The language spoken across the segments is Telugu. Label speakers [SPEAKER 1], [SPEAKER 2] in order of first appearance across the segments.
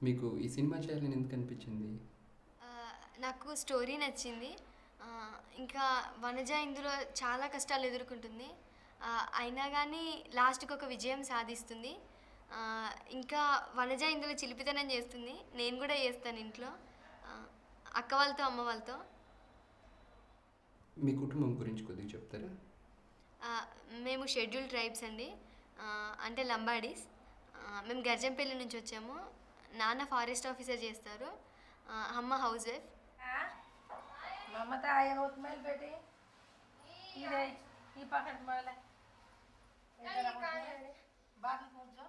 [SPEAKER 1] మీకు ఈ సినిమా చేయాలని ఎందుకు అనిపించింది?
[SPEAKER 2] నాకు స్టోరీ నచ్చింది. ఇంకా వనజ ఇందులో చాలా కష్టాలు ఎదుర్కొంటుంది. అయినా కానీ లాస్ట్‌కి ఒక విజయం సాధిస్తుంది. ఇంకా వనజ ఇందులో చిలిపితనం చేస్తుంది. నేను కూడా చేస్తాను ఇంట్లో. అక్క వాళ్ళతో, అమ్మ వాళ్ళతో.
[SPEAKER 1] మీ కుటుంబం గురించి కొద్దిగా చెప్తారా?
[SPEAKER 2] మేము షెడ్యూల్ ట్రైబ్స్ అండి. అంటే లంబాడీస్. మేము గర్జంపల్లి నుంచి వచ్చాము. నాన్న ఫారెస్ట్ ఆఫీసర్ చేస్తారు. అమ్మ హౌస్ వైఫ్.
[SPEAKER 3] మమత ఆయన ఉత్మేల్ పెట్టి ఇదే ఈ పక్కన మళ్ళీ బాగా కొంచెం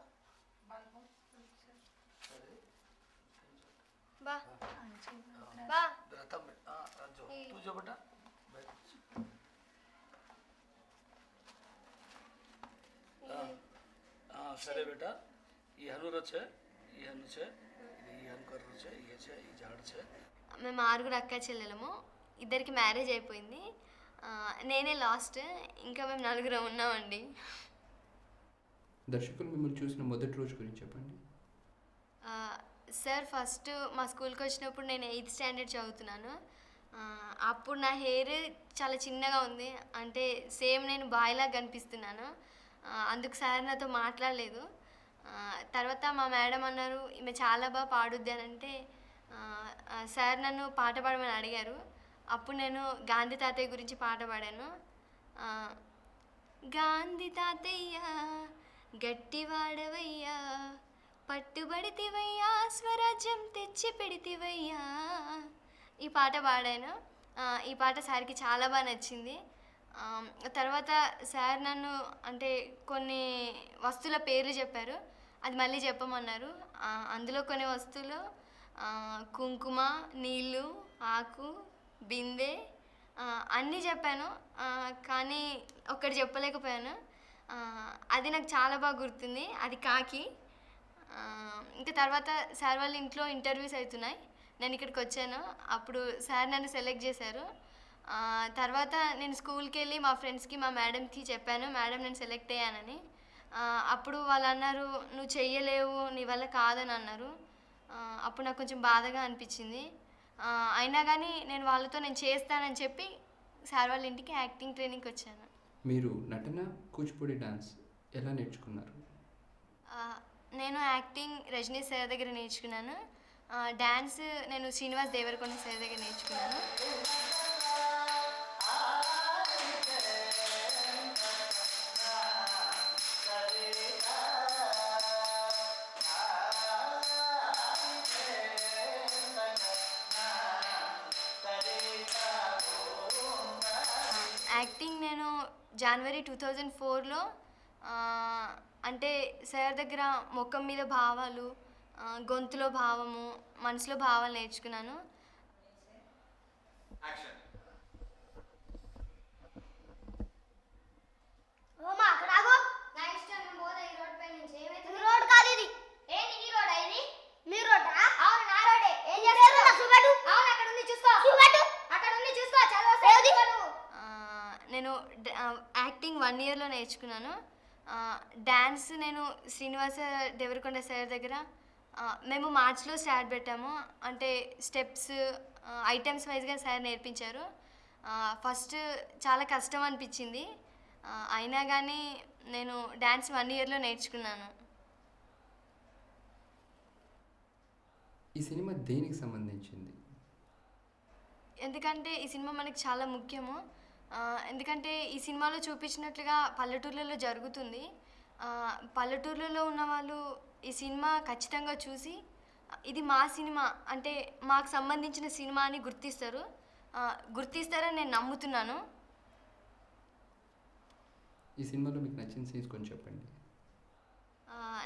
[SPEAKER 2] బా బా
[SPEAKER 4] तू जो बेटा సరే बेटा ఈ హనుర છે ఈ హను છે ఇది ఈ హను కర్ర છે ఈ છે ఈ జాడ છે.
[SPEAKER 2] మేము 6 అక్క చెల్లెలము. ఇద్దరికి మ్యారేజ్ అయిపోయింది. నేనే లాస్ట్. ఇంకా మేము 4 ఉన్నామండి.
[SPEAKER 1] దర్శకులు మిమ్మల్ని చూసిన మొదటి రోజు గురించి చెప్పండి.
[SPEAKER 2] సార్ ఫస్ట్ మా స్కూల్కి వచ్చినప్పుడు నేను 8th స్టాండర్డ్ చదువుతున్నాను. అప్పుడు నా హెయిర్ చాలా చిన్నగా ఉంది. అంటే సేమ్ నేను బాయ్లా కనిపిస్తున్నాను. అందుకు సార్ నాతో మాట్లాడలేదు. తర్వాత మా మేడం అన్నారు ఈమె చాలా బాగా పాడుద్ది అని అంటే సార్ నన్ను పాట పాడమని అడిగారు. అప్పుడు నేను గాంధీ తాతయ్య గురించి పాట పాడాను. గాంధీ తాతయ్య గట్టివాడవయ్యా, పట్టుబడితివయ్యా, స్వరాజ్యం తెచ్చి పెడితివయ్యా, ఈ పాట పాడాను. ఈ పాట సార్కి చాలా బాగా నచ్చింది. తర్వాత సార్ నన్ను అంటే కొన్ని వస్తువుల పేర్లు చెప్పారు. అది మళ్ళీ చెప్పమన్నారు. అందులో కొన్ని వస్తువులు కుంకుమ, నీళ్ళు, ఆకు, బిందె అన్నీ చెప్పాను. కానీ ఒక్కటి చెప్పలేకపోయాను. అది నాకు చాలా బాగా గుర్తుంది. అది కాకి. ఇంకా తర్వాత సార్ వాళ్ళ ఇంట్లో ఇంటర్వ్యూస్ అవుతున్నాయి. నేను ఇక్కడికి వచ్చాను. అప్పుడు సార్ నన్ను సెలెక్ట్ చేశారు. తర్వాత నేను స్కూల్కి వెళ్ళి మా ఫ్రెండ్స్కి మా మేడంకి చెప్పాను మేడం నేను సెలెక్ట్ అయ్యానని. అప్పుడు వాళ్ళు అన్నారు నువ్వు చెయ్యలేవు, నీ వల్ల కాదని అన్నారు. అప్పుడు నాకు కొంచెం బాధగా అనిపించింది. అయినా కానీ నేను వాళ్ళతో నేను చేస్తానని చెప్పి సార్ వాళ్ళ ఇంటికి యాక్టింగ్ ట్రైనింగ్కి వచ్చాను.
[SPEAKER 1] మీరు నటన, కూచిపూడి డాన్స్ ఎలా నేర్చుకున్నారు?
[SPEAKER 2] నేను యాక్టింగ్ రజనీ సార్ దగ్గర నేర్చుకున్నాను. డ్యాన్స్ నేను శ్రీనివాస్ దేవరకొండ సార్ దగ్గర నేర్చుకున్నాను. యాక్టింగ్ నేను జనవరి 2004లో అంటే సార్ దగ్గర ముఖం మీద భావాలు, గొంతులో భావము, మనసులో భావాలు నేర్చుకున్నాను. నేను యాక్టింగ్ 1 ఇయర్లో నేర్చుకున్నాను. డ్యాన్స్ నేను శ్రీనివాస దేవరకొండ సార్ దగ్గర మేము మార్చ్లో స్టార్ట్ పెట్టాము. అంటే స్టెప్స్ ఐటమ్స్ వైజ్గా సార్ నేర్పించారు. ఫస్ట్ చాలా కష్టం అనిపించింది. అయినా కానీ నేను డ్యాన్స్ 1 ఇయర్లో నేర్చుకున్నాను.
[SPEAKER 1] ఈ సినిమా దేనికి సంబంధించింది?
[SPEAKER 2] ఎందుకంటే ఈ సినిమా మనకి చాలా ముఖ్యము. ఎందుకంటే ఈ సినిమాలో చూపించినట్లుగా పల్లెటూర్లలో జరుగుతుంది. పల్లెటూర్లలో ఉన్న వాళ్ళు ఈ సినిమా ఖచ్చితంగా చూసి ఇది మా సినిమా అంటే మాకు సంబంధించిన సినిమా అని గుర్తిస్తారని నేను నమ్ముతున్నాను.
[SPEAKER 1] ఈ సినిమాలో మీకు నచ్చిన సీన్స్ కొంచెం చెప్పండి.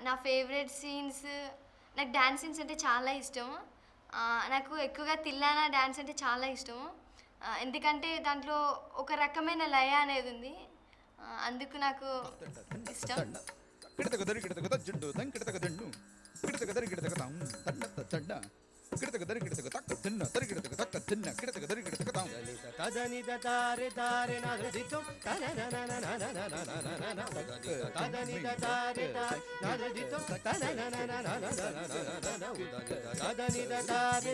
[SPEAKER 2] నా ఫేవరెట్ సీన్స్ నాకు డ్యాన్స్ సీన్స్ అంటే చాలా ఇష్టం. నాకు ఎక్కువగా తిల్లానా డ్యాన్స్ అంటే చాలా ఇష్టం. ఎందుకంటే దాంట్లో ఒక రకమైన లయ అనేది ఉంది. అందుకు నాకు ఇష్టం.
[SPEAKER 5] కిడతక దరి కిడతక తక్క తిన్న తరి కిడతక తక్క తిన్న కిడతక దరి కిడతక తాం
[SPEAKER 6] తదని తారే తారే నాదితో తదని తారే తారే నాదితో తదని తారే తారే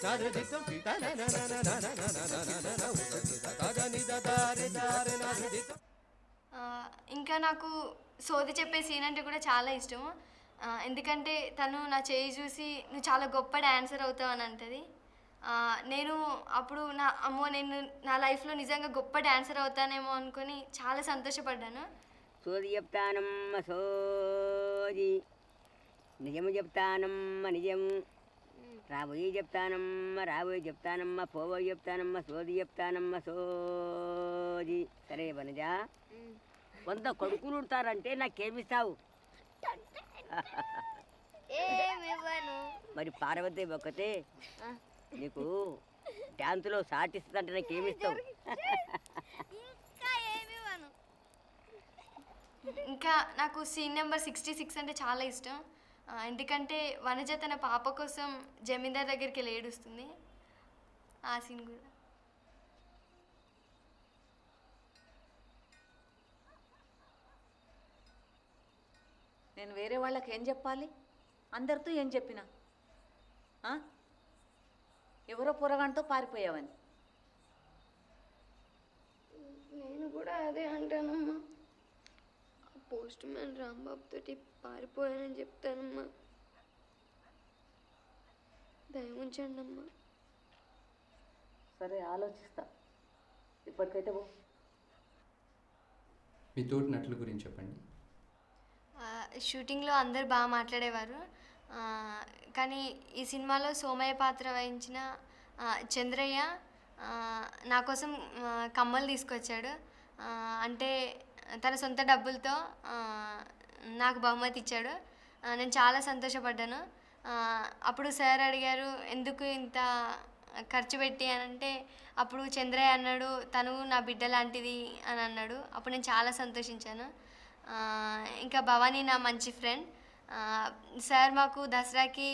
[SPEAKER 6] నాదితో తదని తారే తారే నాదితో.
[SPEAKER 2] ఇంకా నాకు సోది చెప్పే సీన్ అంటే కూడా చాలా ఇష్టం. ఎందుకంటే తను నా చేయి చూసి నువ్వు చాలా గొప్ప డాన్సర్ అవుతావు అని అంటది. నేను అప్పుడు నేను నా లైఫ్లో నిజంగా గొప్ప డాన్సర్ అవుతానేమో అనుకొని చాలా సంతోషపడ్డాను.
[SPEAKER 7] సోది చెప్తానమ్మ సోది, నిజము చెప్తానమ్మ నిజము, రాబోయి చెప్తానమ్మ రాబోయి చెప్తానమ్మ, పోబోయి చెప్తానమ్మ, సోది చెప్తానమ్మ సోది. సరే వనజా, 100 కొడుకులు ఉంటారంటే నాకేమిస్తావు? మరి పార్వతి ఒక్కతే నీకు డ్యాన్స్లో సాటిస్తుందంటే నాకేమిస్తావు?
[SPEAKER 2] ఇంకా నాకు సీన్ నెంబర్ 66 అంటే చాలా ఇష్టం. ఎందుకంటే వనజ తన పాప కోసం జమీందార్ దగ్గరికి వెళ్ళి ఏడుస్తుంది. ఆ సీన్ కూడా.
[SPEAKER 8] నేను వేరే వాళ్ళకి ఏం చెప్పాలి? అందరితో ఏం చెప్పినా ఎవరో పొరగంటతో పారిపోయావని.
[SPEAKER 2] నేను కూడా అదే అంటానమ్మా. పోస్ట్ మ్యాన్ రాంబాబు తోటి పారిపోయానని చెప్తానమ్మా. దయ ఉంచండి అమ్మా.
[SPEAKER 8] సరే ఆలోచిస్తా, ఇప్పటికైతే పో.
[SPEAKER 1] మీ తోటి నటుల గురించి చెప్పండి.
[SPEAKER 2] షూటింగ్లో అందరు బాగా మాట్లాడేవారు. కానీ ఈ సినిమాలో సోమయ్య పాత్ర వహించిన చంద్రయ్య నా కోసం కమ్మలు తీసుకొచ్చాడు. అంటే తన సొంత డబ్బులతో నాకు బహుమతి ఇచ్చాడు. నేను చాలా సంతోషపడ్డాను. అప్పుడు సార్ అడిగారు ఎందుకు ఇంత ఖర్చు పెట్టి అని అంటే అప్పుడు చంద్రయ్య అన్నాడు తను నా బిడ్డ లాంటిది అని అన్నాడు. అప్పుడు నేను చాలా సంతోషించాను. ఇంకా భవానీ నా మంచి ఫ్రెండ్. సార్ మాకు దసరాకి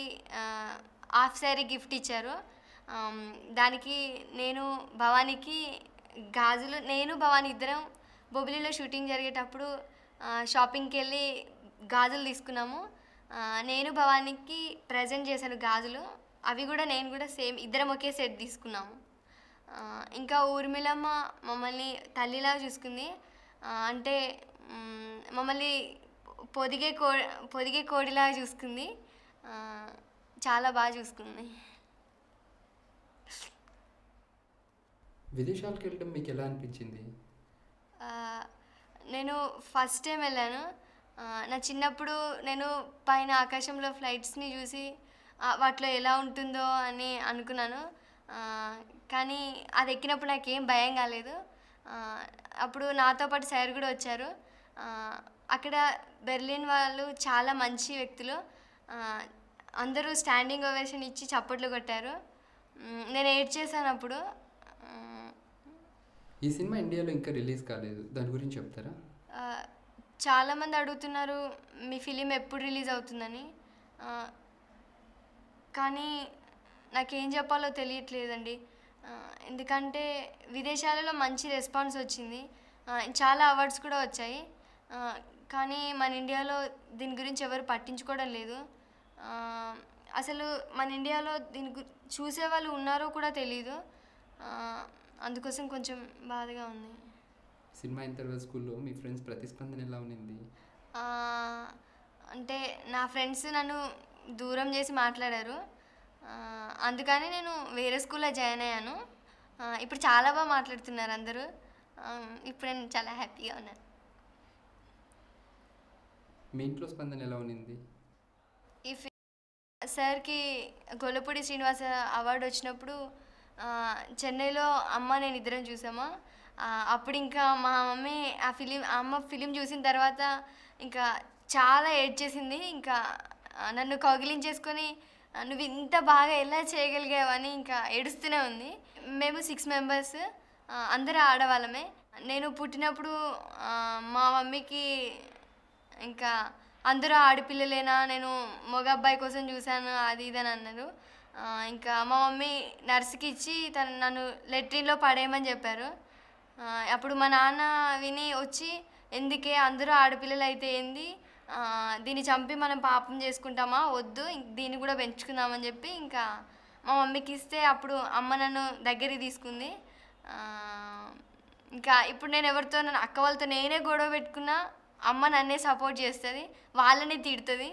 [SPEAKER 2] హాఫ్ శారీ గిఫ్ట్ ఇచ్చారు. దానికి నేను భవానీకి గాజులు, నేను భవానీ ఇద్దరం బొబ్బిలిలో షూటింగ్ జరిగేటప్పుడు షాపింగ్కి వెళ్ళి గాజులు తీసుకున్నాము. నేను భవానీకి ప్రజెంట్ చేశాను గాజులు. అవి కూడా నేను కూడా సేమ్ ఇద్దరం ఒకే సెట్ తీసుకున్నాము. ఇంకా ఊర్మిళమ్మ మమ్మల్ని తల్లిలా చూసుకుంది. అంటే మమ్మల్ని పొదిగే కోడిలా చూసుకుంది. చాలా బాగా చూసుకుంది.
[SPEAKER 1] విదేశాలకు వెళ్ళడం మీకు ఎలా అనిపించింది?
[SPEAKER 2] నేను ఫస్ట్ టైం వెళ్ళాను. నా చిన్నప్పుడు నేను పైన ఆకాశంలో ఫ్లైట్స్ని చూసి వాటిలో ఎలా ఉంటుందో అని అనుకున్నాను. కానీ అది ఎక్కినప్పుడు నాకేం భయం కాలేదు. అప్పుడు నాతో పాటు సార్ కూడా వచ్చారు. అక్కడ బెర్లిన్ వాళ్ళు చాలా మంచి వ్యక్తులు. అందరూ స్టాండింగ్ ఓవేషన్ ఇచ్చి చప్పట్లు కొట్టారు. నేను ఏడ్చేసాను అప్పుడు.
[SPEAKER 1] ఈ సినిమా ఇండియాలో ఇంకా రిలీజ్ కాలేదు, దాని గురించి చెప్తారా?
[SPEAKER 2] చాలామంది అడుగుతున్నారు మీ ఫిలిం ఎప్పుడు రిలీజ్ అవుతుందని. కానీ నాకేం చెప్పాలో తెలియట్లేదండి. ఎందుకంటే విదేశాలలో మంచి రెస్పాన్స్ వచ్చింది, చాలా అవార్డ్స్ కూడా వచ్చాయి. కానీ మన ఇండియాలో దీని గురించి ఎవరు పట్టించుకోవడం లేదు. అసలు మన ఇండియాలో దీని చూసే వాళ్ళు ఉన్నారో కూడా తెలీదు. అందుకోసం కొంచెం బాధగా ఉంది.
[SPEAKER 1] సినిమా అయిన తర్వాత స్కూల్లో మీ ఫ్రెండ్స్ ప్రతిస్పందన ఎలా ఉన్నింది?
[SPEAKER 2] అంటే నా ఫ్రెండ్స్ నన్ను దూరం చేసి మాట్లాడారు. అందుకని నేను వేరే స్కూల్లో జాయిన్ అయ్యాను. ఇప్పుడు చాలా బాగా మాట్లాడుతున్నారు అందరూ. ఇప్పుడు నేను చాలా హ్యాపీగా ఉన్నాను.
[SPEAKER 1] మీ ఇంట్లో స్పందన ఎలా ఉన్నింది?
[SPEAKER 2] ఈ సార్కి గొల్లపూడి శ్రీనివాస అవార్డు వచ్చినప్పుడు చెన్నైలో అమ్మ నేను ఇద్దరం చూసామా. అప్పుడు ఇంకా మా మమ్మీ అమ్మ ఫిలిం చూసిన తర్వాత ఇంకా చాలా ఏడ్చేసింది. ఇంకా నన్ను కౌగిలించేసుకొని నువ్వు ఇంత బాగా ఎలా చేయగలిగావని ఇంకా ఏడుస్తూనే ఉంది. మేము 6 మెంబర్స్, అందరూ ఆడవాళ్ళమే. నేను పుట్టినప్పుడు మా మమ్మీకి ఇంకా అందరూ ఆడపిల్లలేనా, నేను మగ అబ్బాయి కోసం చూశాను అది ఇది అని అన్నారు. ఇంకా మా మమ్మీ నర్సుకి ఇచ్చి తను నన్ను లెట్రిన్లో పడేయమని చెప్పారు. అప్పుడు మా నాన్న విని వచ్చి, ఎందుకే అందరూ ఆడపిల్లలు అయితే ఏంది, దీన్ని చంపి మనం పాపం చేసుకుంటామా, వద్దు దీన్ని కూడా పెంచుకుందామని చెప్పి ఇంకా మా మమ్మీకి ఇస్తే అప్పుడు అమ్మ నన్ను దగ్గరికి తీసుకుంది. ఇంకా ఇప్పుడు నేను ఎవరితో నన్ను అక్క వాళ్ళతో నేనే గొడవ పెట్టుకున్నా అమ్మ నన్నే సపోర్ట్ చేస్తుంది, వాళ్ళని తిడుతుంది.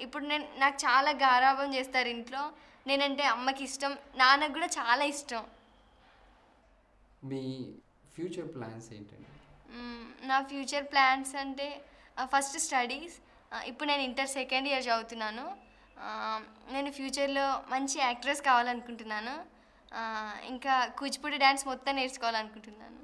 [SPEAKER 2] ఇప్పుడు నాకు చాలా గారాబం చేస్తారు ఇంట్లో. నేనంటే అమ్మకి ఇష్టం, నాన్నకు కూడా చాలా ఇష్టం.
[SPEAKER 1] మీ ఫ్యూచర్ ప్లాన్స్ ఏంటండి?
[SPEAKER 2] నా ఫ్యూచర్ ప్లాన్స్ అంటే ఫస్ట్ స్టడీస్. ఇప్పుడు నేను ఇంటర్ సెకండ్ ఇయర్ చదువుతున్నాను. నేను ఫ్యూచర్లో మంచి యాక్ట్రెస్ కావాలనుకుంటున్నాను. ఇంకా కూచిపూడి డ్యాన్స్ మొత్తం నేర్చుకోవాలనుకుంటున్నాను.